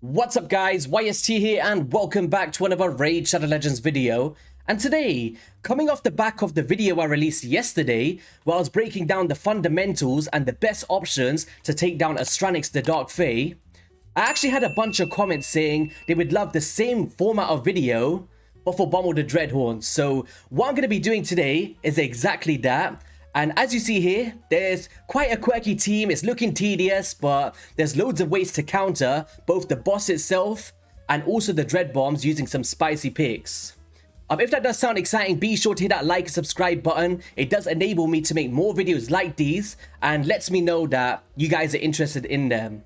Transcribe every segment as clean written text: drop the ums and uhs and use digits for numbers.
What's up guys, YST here and welcome back to another Raid Shadow Legends video. And today, coming off the back of the video I released yesterday, where I was breaking down the fundamentals and the best options to take down Astranix the Dark Fae, I actually had a bunch of comments saying they would love the same format of video, but for BOMMAL the Dreadhorn. So what I'm going to be doing today is exactly that. And as you see here, there's quite a quirky team. It's looking tedious, but there's loads of ways to counter both the boss itself and also the dread bombs using some spicy picks. If that does sound exciting, be sure to hit that like and subscribe button. It does enable me to make more videos like these and lets me know that you guys are interested in them.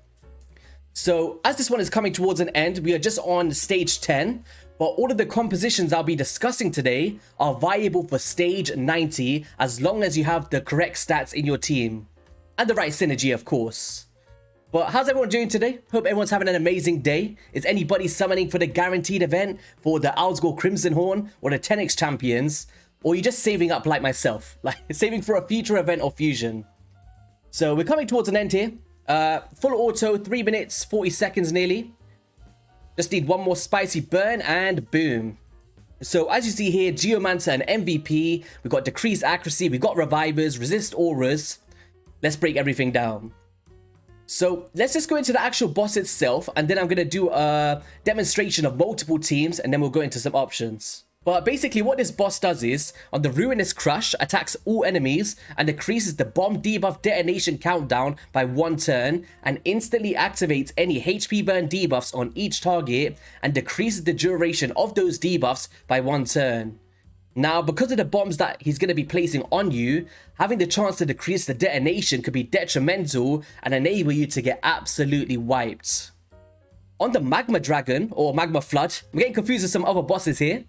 So as this one is coming towards an end, we are just on stage 10. But all of the compositions I'll be discussing today are viable for stage 90 as long as you have the correct stats in your team. And the right synergy, of course. But how's everyone doing today? Hope everyone's having an amazing day. Is anybody summoning for the guaranteed event for the Owlsgore Crimson Horn or the 10x champions? Or are you just saving up like myself? Like saving for a future event or fusion? So we're coming towards an end here. Full auto, 3 minutes, 40 seconds nearly. Just need one more spicy burn and boom. So as you see here, Geomancer and MVP. We've got decreased accuracy, we've got revivers, resist auras. Let's break everything down. So let's just go into the actual boss itself, and then I'm going to do a demonstration of multiple teams, and then we'll go into some options. But basically what this boss does is, on the Ruinous Crush, attacks all enemies and decreases the bomb debuff detonation countdown by 1 turn and instantly activates any HP burn debuffs on each target and decreases the duration of those debuffs by 1 turn. Now, because of the bombs that he's going to be placing on you, having the chance to decrease the detonation could be detrimental and enable you to get absolutely wiped. On the Magma Dragon, or Magma Flood, I'm getting confused with some other bosses here.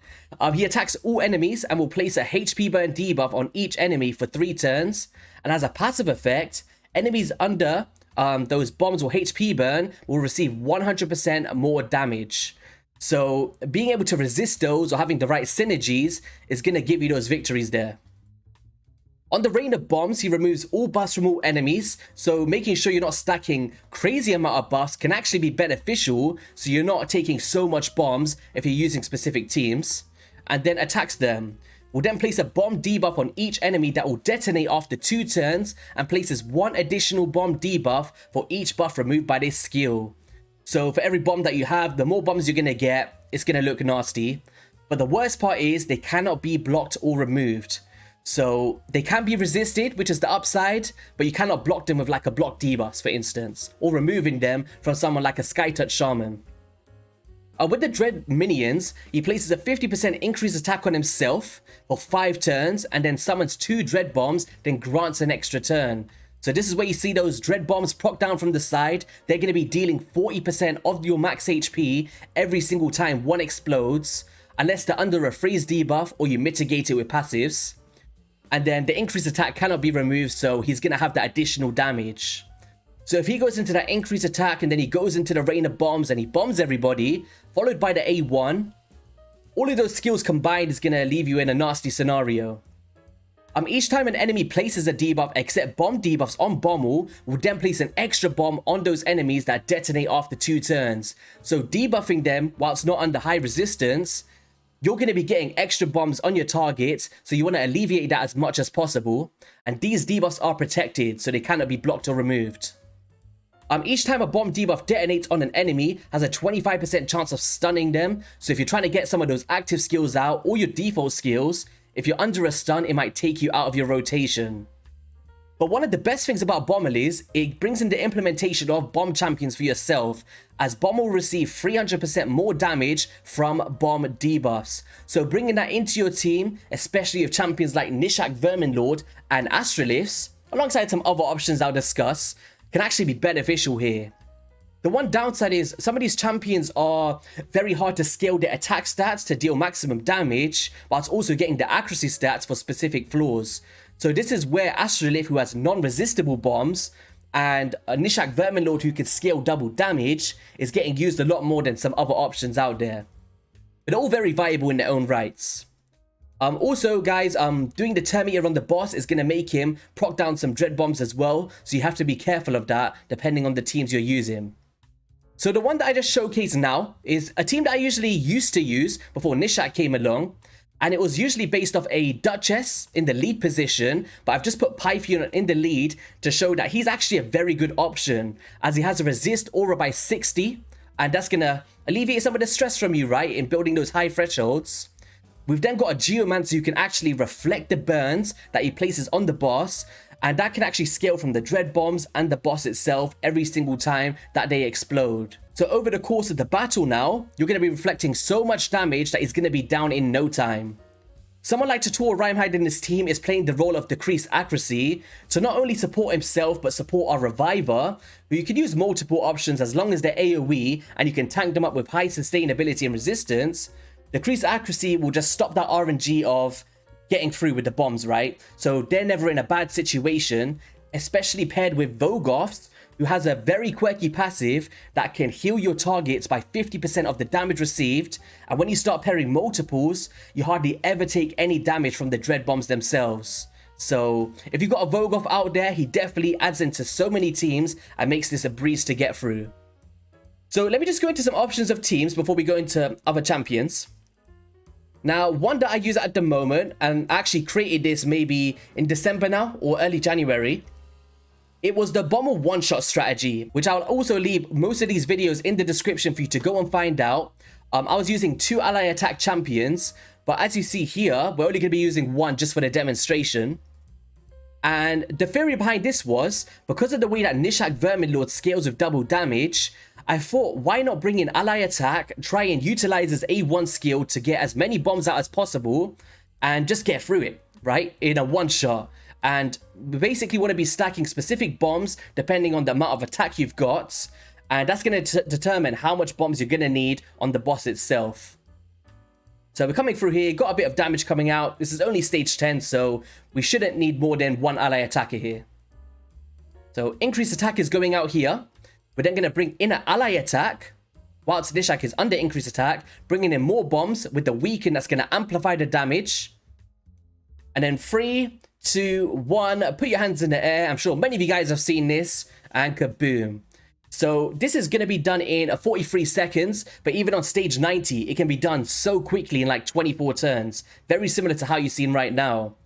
He attacks all enemies and will place a HP burn debuff on each enemy for 3 turns. And as a passive effect, enemies under those bombs or HP burn will receive 100% more damage. So being able to resist those or having the right synergies is going to give you those victories there. On the Rain of Bombs, he removes all buffs from all enemies, so making sure you're not stacking crazy amount of buffs can actually be beneficial, so you're not taking so much bombs if you're using specific teams. And then attacks them. Will then place a bomb debuff on each enemy that will detonate after 2 turns and places 1 additional bomb debuff for each buff removed by this skill. So for every bomb that you have, the more bombs you're going to get, it's going to look nasty. But the worst part is they cannot be blocked or removed. So they can be resisted, which is the upside, but you cannot block them with like a block debuff, for instance, or removing them from someone like a Skytouch Shaman. With the Dread minions, he places a 50% increased attack on himself for 5 turns and then summons 2 Dread Bombs, then grants an extra turn. So this is where you see those Dread Bombs proc down from the side. They're going to be dealing 40% of your max HP every single time one explodes, unless they're under a freeze debuff or you mitigate it with passives. And then the increased attack cannot be removed, so he's going to have that additional damage. So if he goes into that increased attack and then he goes into the Rain of Bombs and he bombs everybody, followed by the A1, all of those skills combined is going to leave you in a nasty scenario. Each time an enemy places a debuff except bomb debuffs on BOMMAL, will then place an extra bomb on those enemies that detonate after 2 turns. So debuffing them whilst not under high resistance, you're going to be getting extra bombs on your targets, so you want to alleviate that as much as possible. And these debuffs are protected, so they cannot be blocked or removed. Each time a bomb debuff detonates on an enemy, has a 25% chance of stunning them. So if you're trying to get some of those active skills out, or your default skills, if you're under a stun, it might take you out of your rotation. But one of the best things about BOMMAL is, it brings in the implementation of bomb champions for yourself, as BOMMAL will receive 300% more damage from bomb debuffs. So bringing that into your team, especially with champions like Nishak Verminlord and Astranix, alongside some other options I'll discuss, can actually be beneficial here. The one downside is some of these champions are very hard to scale their attack stats to deal maximum damage, whilst also getting the accuracy stats for specific flaws. So this is where Astranix, who has non-resistible bombs, and Nishak Verminlord, who can scale double damage, is getting used a lot more than some other options out there. But all very viable in their own rights. Also, guys, doing the Terminator on the boss is going to make him proc down some Dread Bombs as well, so you have to be careful of that, depending on the teams you're using. So the one that I just showcased now is a team that I usually used to use before Nishak came along. And it was usually based off a Duchess in the lead position, but I've just put Pythian in the lead to show that he's actually a very good option, as he has a resist aura by 60, and that's gonna alleviate some of the stress from you, right, in building those high thresholds. We've then got a Geomancer who can actually reflect the burns that he places on the boss, and that can actually scale from the Dread Bombs and the boss itself every single time that they explode. So over the course of the battle now, you're going to be reflecting so much damage that he's going to be down in no time. Someone like Tutor Rhymehide in this team is playing the role of decreased accuracy to not only support himself but support our Reviver, who you can use multiple options as long as they're AoE and you can tank them up with high sustainability and resistance. Decreased accuracy will just stop that RNG of getting through with the bombs, right? So they're never in a bad situation, especially paired with Vogoths, who has a very quirky passive that can heal your targets by 50% of the damage received. And when you start pairing multiples, you hardly ever take any damage from the Dread Bombs themselves. So if you've got a Vogoth out there, he definitely adds into so many teams and makes this a breeze to get through. So let me just go into some options of teams before we go into other champions. Now, one that I use at the moment, and I actually created this maybe in December now or early January, it was the BOMMAL one-shot strategy, which I'll also leave most of these videos in the description for you to go and find out. I was using 2 ally attack champions, but as you see here, we're only going to be using 1 just for the demonstration. And the theory behind this was, because of the way that Nishak Verminlord scales with double damage, I thought, why not bring in ally attack, try and utilize his A1 skill to get as many bombs out as possible, and just get through it, right, in a one-shot. And we basically want to be stacking specific bombs depending on the amount of attack you've got, and that's going to determine how much bombs you're going to need on the boss itself. So we're coming through here, got a bit of damage coming out. This is only stage 10, so we shouldn't need more than 1 ally attacker here. So increased attack is going out here. We're then going to bring in an ally attack, whilst Nishak is under increased attack, bringing in more bombs with the weaken that's going to amplify the damage. And then 3, 2, 1, put your hands in the air. I'm sure many of you guys have seen this, and kaboom. So this is going to be done in 43 seconds, but even on stage 90, it can be done so quickly in like 24 turns. Very similar to how you've seen right now.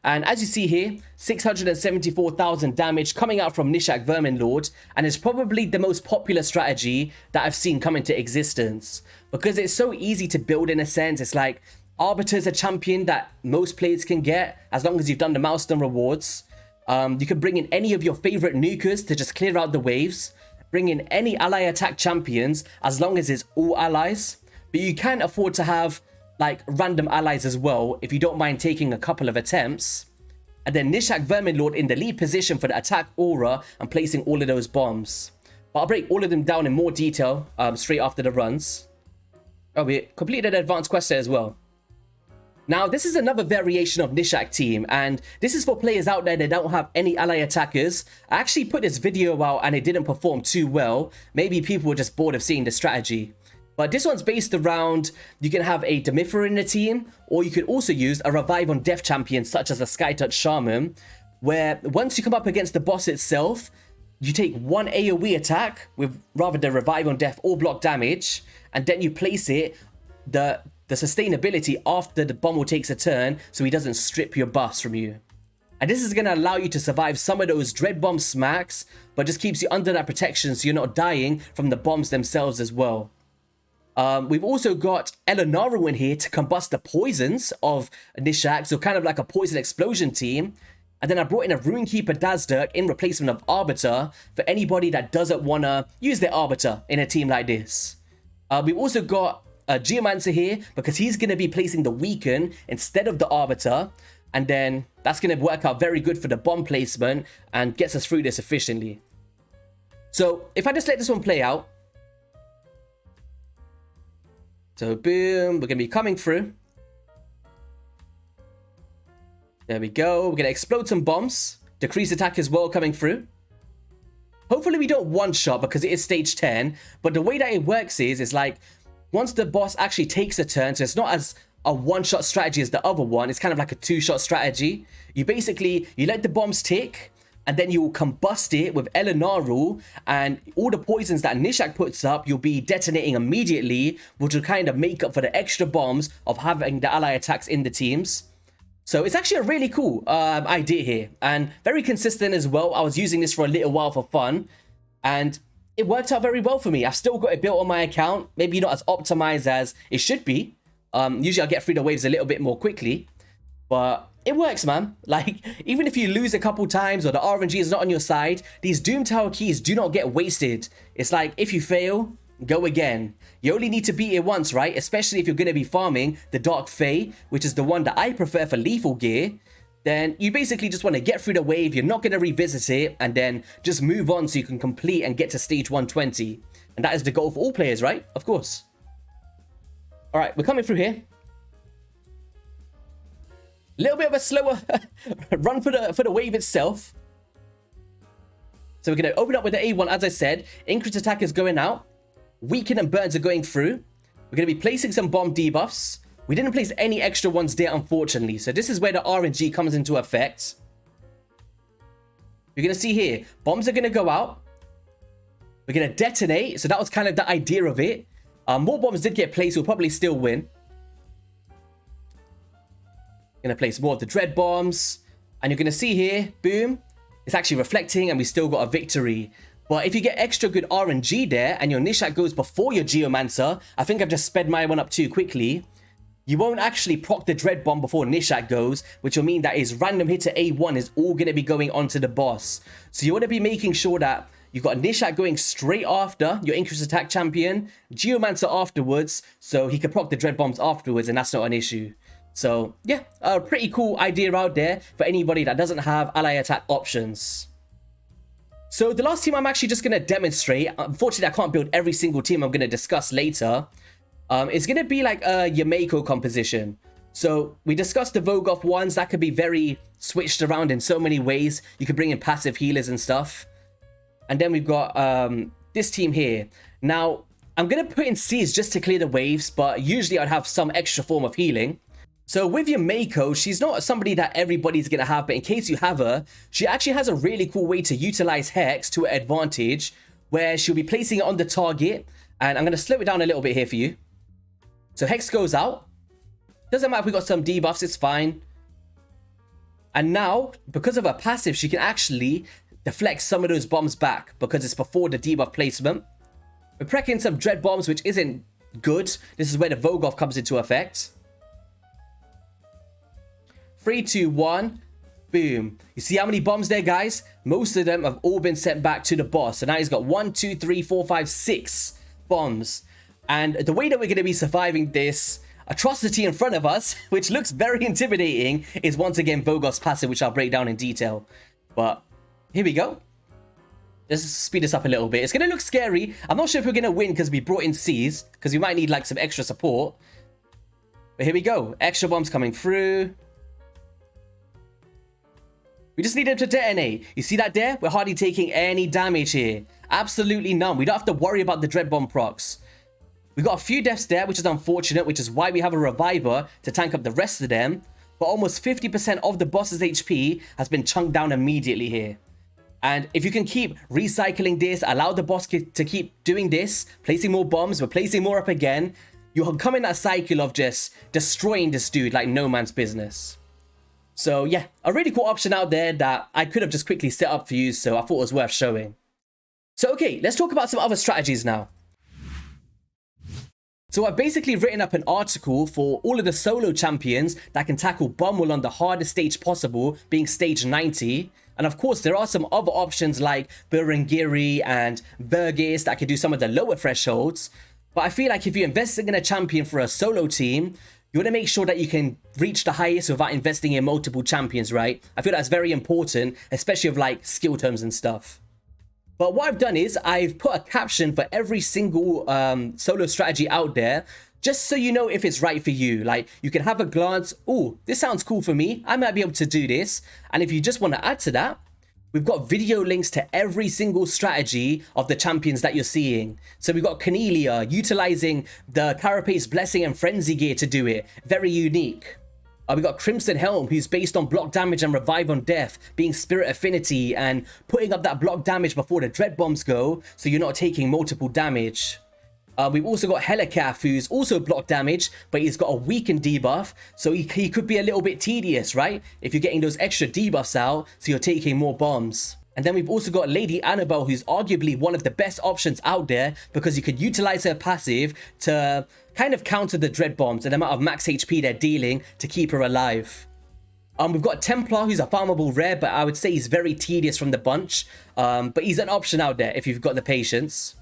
And as you see here, 674,000 damage coming out from Nishak Verminlord, and it's probably the most popular strategy that I've seen come into existence. Because it's so easy to build in a sense. It's like, Arbiter's a champion that most players can get, as long as you've done the milestone rewards. You can bring in any of your favorite nukers to just clear out the waves. Bring in any ally attack champions, as long as it's all allies. But you can afford to have like random allies as well, if you don't mind taking a couple of attempts. And then Nishak Verminlord in the lead position for the attack aura and placing all of those bombs. But I'll break all of them down in more detail straight after the runs. Oh, we completed an advanced quest there as well. Now, this is another variation of Nishak team, and this is for players out there that don't have any ally attackers. I actually put this video out and it didn't perform too well. Maybe people were just bored of seeing the strategy. But this one's based around, you can have a Demifera in the team, or you could also use a Revive on Death champion such as a Skytouch Shaman, where once you come up against the boss itself, you take 1 AoE attack with rather the Revive on Death or block damage, and then you place it, the sustainability after the BOMMAL takes a turn, so he doesn't strip your buffs from you. And this is going to allow you to survive some of those Dread Bomb smacks, but just keeps you under that protection so you're not dying from the bombs themselves as well. We've also got Eleonora in here to combust the poisons of Nishak, so kind of like a poison explosion team. And then I brought in a Runekeeper Dazdurk in replacement of Arbiter for anybody that doesn't want to use their Arbiter in a team like this. We've also got a Geomancer here because he's going to be placing the Weaken instead of the Arbiter. And then that's going to work out very good for the bomb placement and gets us through this efficiently. So if I just let this one play out. So boom, we're going to be coming through. There we go. We're going to explode some bombs. Decrease attack as well coming through. Hopefully we don't one-shot because it is stage 10. But the way that it works is like, once the boss actually takes a turn, so it's not as a one-shot strategy as the other one. It's kind of like a two-shot strategy. You basically, you let the bombs tick. and then you'll combust it with Elenaru, and all the poisons that Nishak puts up, you'll be detonating immediately, which will kind of make up for the extra bombs of having the ally attacks in the teams. So it's actually a really cool idea here, and very consistent as well. I was using this for a little while for fun, and it worked out very well for me. I've still got it built on my account, maybe not as optimized as it should be. Usually I'll get through the waves a little bit more quickly, but it works, man. Like, even if you lose a couple times or the RNG is not on your side, these Doom Tower keys do not get wasted. It's like, if you fail, go again. You only need to beat it once, right? Especially if you're going to be farming the Dark Fae, which is the one that I prefer for lethal gear. Then you basically just want to get through the wave, you're not going to revisit it, and then just move on so you can complete and get to stage 120. And that is the goal for all players, right? Of course. Alright, we're coming through here. A little bit of a slower run for the wave itself. So we're going to open up with the A1, as I said. Increased attack is going out. Weaken and burns are going through. We're going to be placing some bomb debuffs. We didn't place any extra ones there, unfortunately. So this is where the RNG comes into effect. You're going to see here, bombs are going to go out. We're going to detonate. So that was kind of the idea of it. More bombs did get placed. We'll probably still win. Going to place more of the dread bombs. And you're going to see here, boom. It's actually reflecting and we still got a victory. But if you get extra good RNG there and your Nishak goes before your Geomancer, I think I've just sped my one up too quickly. You won't actually proc the Dread Bomb before Nishak goes, which will mean that his random hitter A1 is all going to be going onto the boss. So you want to be making sure that you've got Nishak going straight after your increased attack champion, Geomancer afterwards, so he can proc the Dread Bombs afterwards, and that's not an issue. So yeah, a pretty cool idea out there for anybody that doesn't have ally attack options. So the last team I'm actually just going to demonstrate, unfortunately I can't build every single team I'm going to discuss later. It's going to be like a Yameko composition. So we discussed the Vogoth ones. That could be very switched around in so many ways. You could bring in passive healers and stuff. And then we've got this team here. Now, I'm going to put in C's just to clear the waves, but usually I'd have some extra form of healing. So with Yameko, she's not somebody that everybody's going to have, but in case you have her, she actually has a really cool way to utilize Hex to her advantage, where she'll be placing it on the target. And I'm going to slow it down a little bit here for you. So Hex goes out. Doesn't matter if we got some debuffs, it's fine. And now, because of her passive, she can actually deflect some of those bombs back because it's before the debuff placement. We're precking some Dread Bombs, which isn't good. This is where the Vogoth comes into effect. 3, 2, 1. Boom. You see how many bombs there, guys? Most of them have all been sent back to the boss. So now he's got 1, 2, 3, 4, 5, 6 bombs. And the way that we're going to be surviving this atrocity in front of us, which looks very intimidating, is once again Vogoth's passive, which I'll break down in detail. But here we go. Let's speed this up a little bit. It's going to look scary. I'm not sure if we're going to win because we brought in C's, because we might need like some extra support. But here we go. Extra bombs coming through. We just need them to detonate. You see that there? We're hardly taking any damage here. Absolutely none. We don't have to worry about the Dread Bomb procs. We got a few deaths there, which is unfortunate, which is why we have a Reviver to tank up the rest of them. But almost 50% of the boss's HP has been chunked down immediately here. And if you can keep recycling this, allow the boss to keep doing this, placing more bombs, we're placing more up again, you'll come in that cycle of just destroying this dude like no man's business. So yeah, a really cool option out there that I could have just quickly set up for you, so I thought it was worth showing. So okay, let's talk about some other strategies now. So I've basically written up an article for all of the solo champions that can tackle BOMMAL on the hardest stage possible, being stage 90. And of course, there are some other options like Berengiri and Vergis that can do some of the lower thresholds. But I feel like if you're investing in a champion for a solo team, you want to make sure that you can reach the highest without investing in multiple champions, right? I feel that's very important, especially with like skill terms and stuff. But what I've done is I've put a caption for every single solo strategy out there, just so you know if it's right for you. Like, you can have a glance, oh, this sounds cool for me, I might be able to do this. And if you just want to add to that, we've got video links to every single strategy of the champions that you're seeing. So we've got Cornelia utilizing the Carapace Blessing and Frenzy gear to do it. Very unique. We got Crimson Helm, who's based on block damage and revive on death, being spirit affinity and putting up that block damage before the dread bombs go, so you're not taking multiple damage. We've also got Helicath, who's also block damage, but he's got a weakened debuff, so he could be a little bit tedious, right? If you're getting those extra debuffs out, so you're taking more bombs. And then we've also got Lady Annabelle, who's arguably one of the best options out there because you could utilize her passive to kind of counter the dread bombs and the amount of max HP they're dealing to keep her alive. We've got Templar, who's a farmable rare, but I would say he's very tedious from the bunch. But he's an option out there if you've got the patience.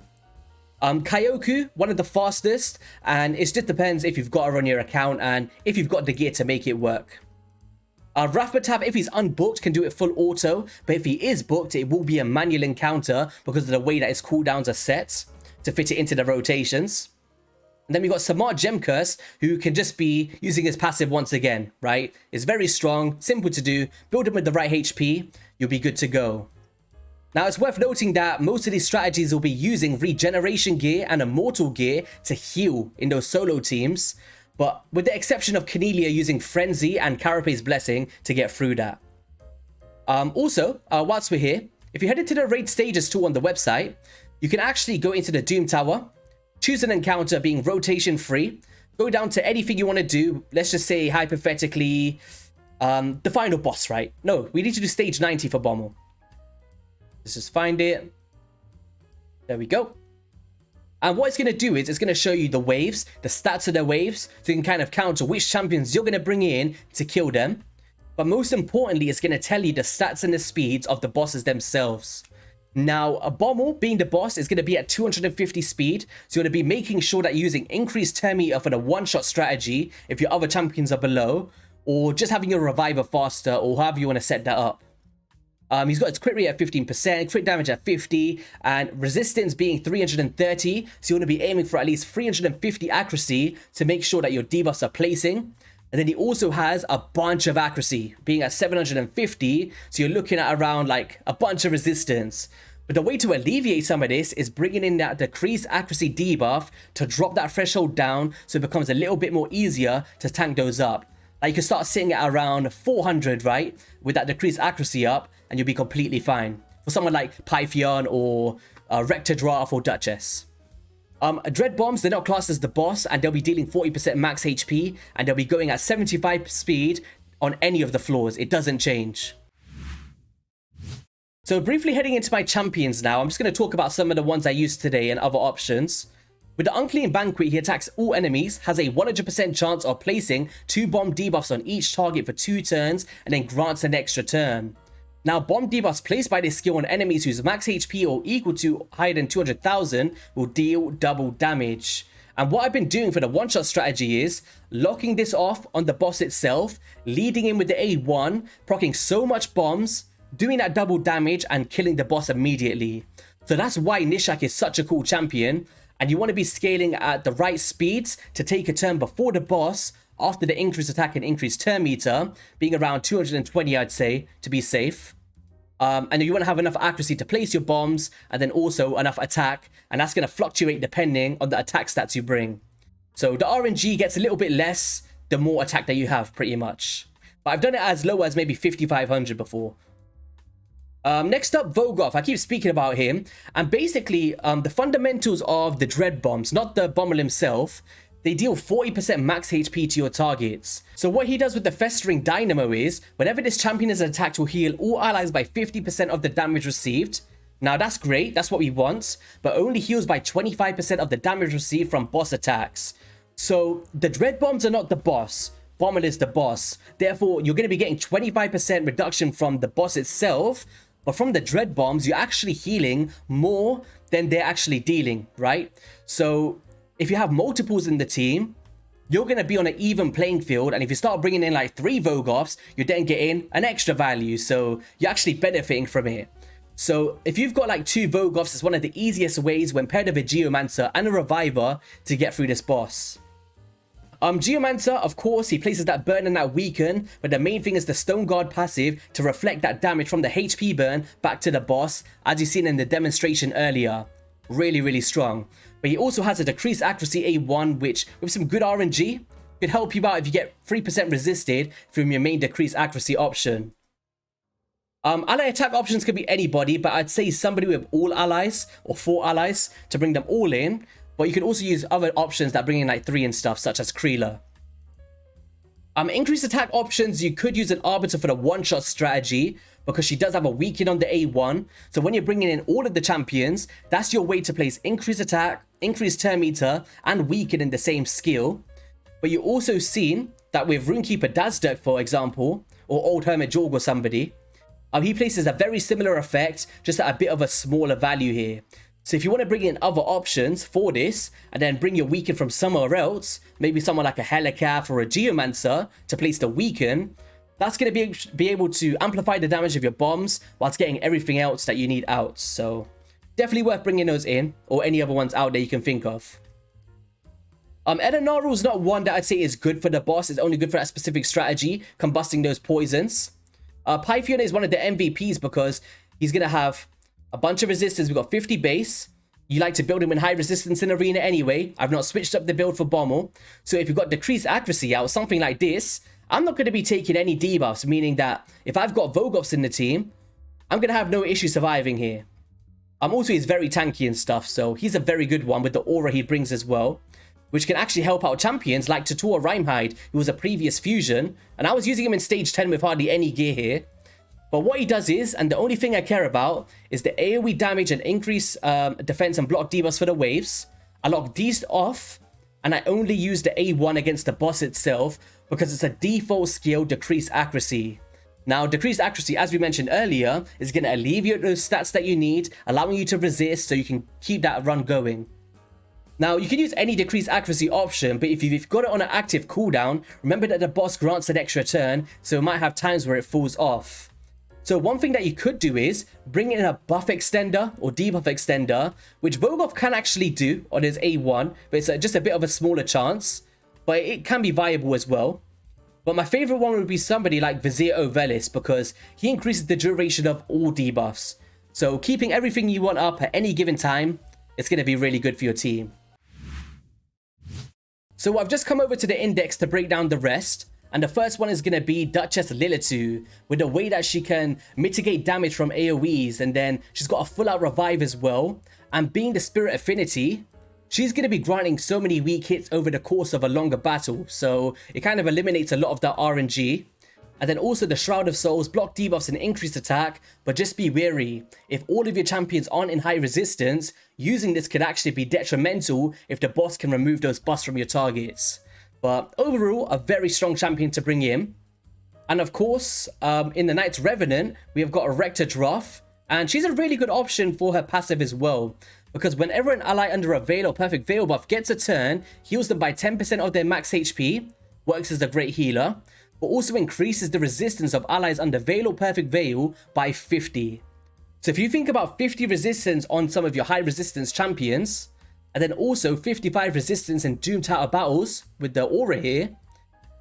Kyoku, one of the fastest, and it just depends if you've got her on your account and if you've got the gear to make it work. Rathbatab, if he's unbooked, can do it full auto, but if he is booked, it will be a manual encounter because of the way that his cooldowns are set to fit it into the rotations. And then we got Samar Gemcurse, who can just be using his passive once again, right? It's very strong, simple to do, build him with the right HP, you'll be good to go. Now, it's worth noting that most of these strategies will be using regeneration gear and immortal gear to heal in those solo teams, but with the exception of Cornelia using Frenzy and Carapace's Blessing to get through that. Also, whilst we're here, if you head into the Raid Stages tool on the website, you can actually go into the Doom Tower, choose an encounter being rotation free, go down to anything you want to do. Let's just say, hypothetically, the final boss, right? No, we need to do stage 90 for BOMMAL. Let's just find it. There we go. And what it's going to do is it's going to show you the waves, the stats of the waves, so you can kind of counter which champions you're going to bring in to kill them. But most importantly, it's going to tell you the stats and the speeds of the bosses themselves. Now, a BOMMAL, being the boss, is going to be at 250 speed, so you're going to be making sure that you're using increased turn meter for the one-shot strategy if your other champions are below, or just having your reviver faster, or however you want to set that up. He's got his crit rate at 15%, crit damage at 50, and resistance being 330, so you want to be aiming for at least 350 accuracy to make sure that your debuffs are placing. And then he also has a bunch of accuracy, being at 750, so you're looking at around like a bunch of resistance. But the way to alleviate some of this is bringing in that decreased accuracy debuff to drop that threshold down so it becomes a little bit more easier to tank those up. Like you can start sitting at around 400, right? With that decreased accuracy up, and you'll be completely fine. For someone like Pythion or Rector Draft or Duchess. Dread Bombs, they're not classed as the boss, and they'll be dealing 40% max HP, and they'll be going at 75 speed on any of the floors. It doesn't change. So briefly heading into my champions now, I'm just going to talk about some of the ones I used today and other options. With the Unclean Banquet, he attacks all enemies, has a 100% chance of placing 2 bomb debuffs on each target for 2 turns, and then grants an extra turn. Now, bomb debuffs placed by this skill on enemies whose max HP or equal to higher than 200,000 will deal double damage. And what I've been doing for the one-shot strategy is locking this off on the boss itself, leading in with the A1, proccing so much bombs, doing that double damage, and killing the boss immediately. So that's why Nishak is such a cool champion, and you want to be scaling at the right speeds to take a turn before the boss after the increased attack and increased turn meter, being around 220, I'd say, to be safe. And you want to have enough accuracy to place your bombs, and then also enough attack, and that's going to fluctuate depending on the attack stats you bring. So the RNG gets a little bit less the more attack that you have, pretty much. But I've done it as low as maybe 5,500 before. Next up, Vogoth. I keep speaking about him, and basically the fundamentals of the Dread Bombs, not the BOMMAL himself, they deal 40% max HP to your targets. So what he does with the Festering Dynamo is, whenever this champion is attacked, will heal all allies by 50% of the damage received. Now that's great, that's what we want, but only heals by 25% of the damage received from boss attacks. So the Dread Bombs are not the boss, BOMMAL is the boss. Therefore, you're going to be getting 25% reduction from the boss itself, but from the Dread Bombs, you're actually healing more than they're actually dealing, right? So if you have multiples in the team, you're going to be on an even playing field. And if you start bringing in like 3 Vogoths, you're then getting an extra value. So you're actually benefiting from it. So if you've got like 2 Vogoths, it's one of the easiest ways when paired with a Geomancer and a Reviver to get through this boss. Geomancer, of course, he places that burn and that weaken, but the main thing is the Stone Guard passive to reflect that damage from the HP burn back to the boss, as you've seen in the demonstration earlier. Really, really strong. But he also has a decreased accuracy A1, which with some good RNG Could help you out if you get 3% resisted from your main decreased accuracy option. Ally attack options could be anybody, but I'd say somebody with all allies or 4 allies to bring them all in. But you can also use other options that bring in like 3 and stuff, such as Kreela. Increased attack options, you could use an Arbiter for the one-shot strategy because she does have a weaken on the A1. So when you're bringing in all of the champions, that's your way to place increased attack, increased turn meter, and weaken in the same skill. But you've also seen that with Runekeeper Dazduk, for example, or Old Hermit Jorg or somebody, he places a very similar effect, just at a bit of a smaller value here. So if you want to bring in other options for this, and then bring your weaken from somewhere else, maybe someone like a Helicath or a Geomancer to place the weaken, that's going to be able to amplify the damage of your bombs whilst getting everything else that you need out. So definitely worth bringing those in, or any other ones out there you can think of. Edenaru is not one that I'd say is good for the boss. It's only good for that specific strategy, combusting those poisons. Pythion is one of the MVPs because he's going to have a bunch of resistance. We've got 50 base. You like to build him in high resistance in arena anyway. I've not switched up the build for BOMMAL. So if you've got decreased accuracy out, something like this, I'm not going to be taking any debuffs, meaning that if I've got Vogoths in the team, I'm going to have no issue surviving here. Also, he's very tanky and stuff, so he's a very good one with the aura he brings as well, which can actually help out champions like Tutor Rhymehide, who was a previous fusion, and I was using him in stage 10 with hardly any gear here. But what he does is, and the only thing I care about, is the AoE damage and increase defense and block debuffs for the waves. I lock these off, and I only use the A1 against the boss itself because it's a default skill, decreased accuracy. Now, decreased accuracy, as we mentioned earlier, is going to alleviate those stats that you need, allowing you to resist so you can keep that run going. Now, you can use any decreased accuracy option, but if you've got it on an active cooldown, remember that the boss grants an extra turn, so it might have times where it falls off. So one thing that you could do is bring in a buff extender or debuff extender, which Vogoth can actually do on his A1, but it's just a bit of a smaller chance, but it can be viable as well. But my favorite one would be somebody like Vizier Ovelis because he increases the duration of all debuffs. So keeping everything you want up at any given time, it's going to be really good for your team. So I've just come over to the index to break down the rest. And the first one is going to be Duchess Lilitu, with the way that she can mitigate damage from AoEs, and then she's got a full out revive as well. And being the Spirit Affinity, she's going to be granting so many weak hits over the course of a longer battle, so it kind of eliminates a lot of that RNG. And then also the Shroud of Souls, block debuffs and increased attack, but just be wary. If all of your champions aren't in high resistance, using this could actually be detrimental if the boss can remove those buffs from your targets. But overall, a very strong champion to bring in. And of course, in the Knight's Revenant, we have got a Rector Drought. And she's a really good option for her passive as well. Because whenever an ally under a Veil or Perfect Veil buff gets a turn, heals them by 10% of their max HP. Works as a great healer. But also increases the resistance of allies under Veil or Perfect Veil by 50. So if you think about 50 resistance on some of your high resistance champions, and then also 55 resistance in Doom Tower battles with the aura here,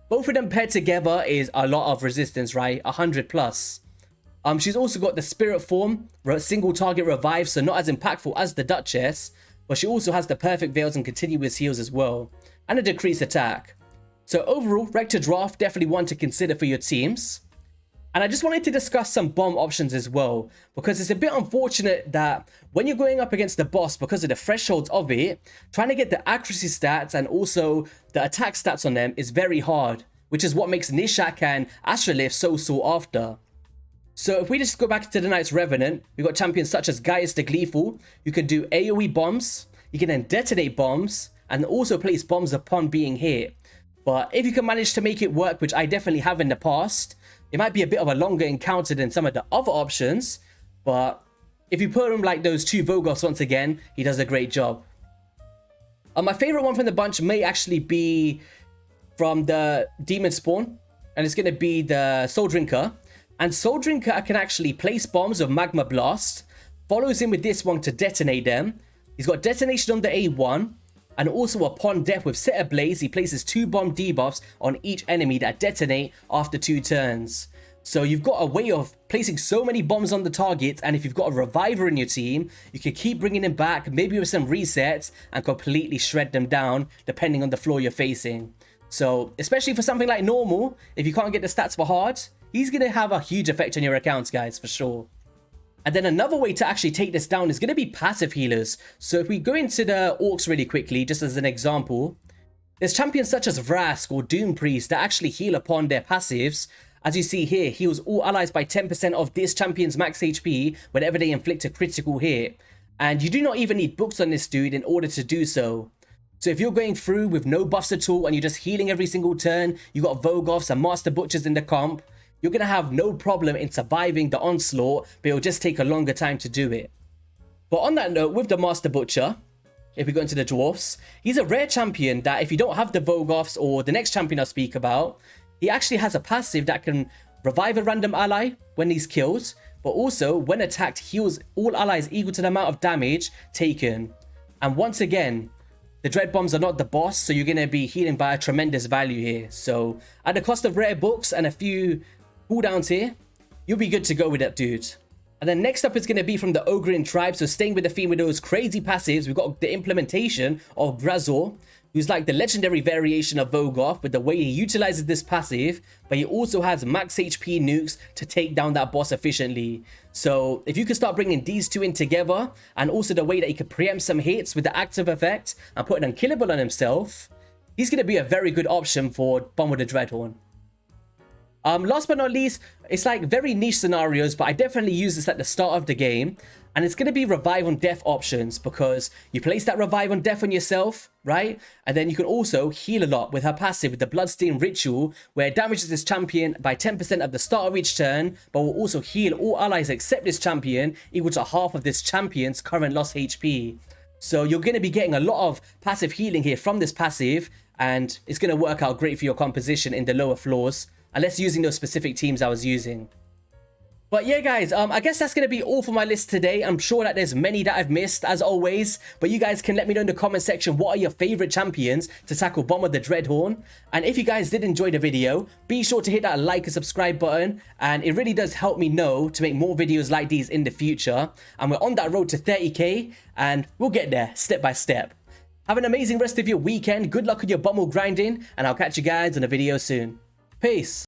both of them paired together is a lot of resistance, right? 100 plus. She's also got the Spirit Form, single target revive, so not as impactful as the Duchess, but she also has the Perfect Veils and continuous heals as well, and a decreased attack. So overall, Rector Drought, definitely one to consider for your teams. And I just wanted to discuss some bomb options as well, because it's a bit unfortunate that when you're going up against the boss, because of the thresholds of it, trying to get the accuracy stats and also the attack stats on them is very hard, which is what makes Nishak and Astralith so sought after. So if we just go back to the Knight's Revenant, we've got champions such as Gaius the Gleeful. You can do AoE bombs, you can then detonate bombs, and also place bombs upon being hit. But if you can manage to make it work, which I definitely have in the past, it might be a bit of a longer encounter than some of the other options, but if you put him like those 2 Vogoths once again, he does a great job. My favorite one from the bunch may actually be from the Demon Spawn, and it's going to be the Soul Drinker. And Soul Drinker can actually place bombs of Magma Blast, follows in with this one to detonate them. He's got detonation on the A1, and also upon death with Set Ablaze, he places 2 bomb debuffs on each enemy that detonate after 2 turns. So you've got a way of placing so many bombs on the target, and if you've got a reviver in your team, you can keep bringing them back, maybe with some resets, and completely shred them down, depending on the floor you're facing. So especially for something like normal, if you can't get the stats for hard, he's going to have a huge effect on your accounts, guys, for sure. And then another way to actually take this down is going to be passive healers. So if we go into the orcs really quickly, just as an example, there's champions such as Vrask or Doom Priest that actually heal upon their passives. As you see here, heals all allies by 10% of this champion's max HP whenever they inflict a critical hit. And you do not even need books on this dude in order to do so. So if you're going through with no buffs at all and you're just healing every single turn, you got Vogoths and Master Butchers in the comp, you're going to have no problem in surviving the onslaught, but it'll just take a longer time to do it. But on that note, with the Master Butcher, if we go into the Dwarfs, he's a rare champion that if you don't have the Vogoths or the next champion I'll speak about, he actually has a passive that can revive a random ally when he's killed, but also when attacked heals all allies equal to the amount of damage taken. And once again, the Dread Bombs are not the boss, so you're going to be healing by a tremendous value here. So at the cost of rare books and a few cooldowns here, you'll be good to go with that dude. And then next up is going to be from the Ogrin tribe. So staying with the theme with those crazy passives, we've got the implementation of Grazor, who's like the legendary variation of Vogoth with the way he utilizes this passive, but he also has max HP nukes to take down that boss efficiently. So if you could start bringing these two in together, and also the way that he could preempt some hits with the active effect and put an unkillable on himself, he's going to be a very good option for BOMMAL the Dreadhorn. Last but not least, it's like very niche scenarios, but I definitely use this at the start of the game. And it's going to be revive on death options, because you place that revive on death on yourself, right? And then you can also heal a lot with her passive with the Bloodstained Ritual, where it damages this champion by 10% at the start of each turn, but will also heal all allies except this champion, equal to half of this champion's current lost HP. So you're going to be getting a lot of passive healing here from this passive, and it's going to work out great for your composition in the lower floors, unless using those specific teams I was using. But yeah, guys, I guess that's going to be all for my list today. I'm sure that there's many that I've missed, as always. But you guys can let me know in the comment section what are your favorite champions to tackle BOMMAL the Dreadhorn. And if you guys did enjoy the video, be sure to hit that like and subscribe button. And it really does help me know to make more videos like these in the future. And we're on that road to 30k, and we'll get there step by step. Have an amazing rest of your weekend. Good luck with your BOMMAL grinding, and I'll catch you guys in a video soon. Peace.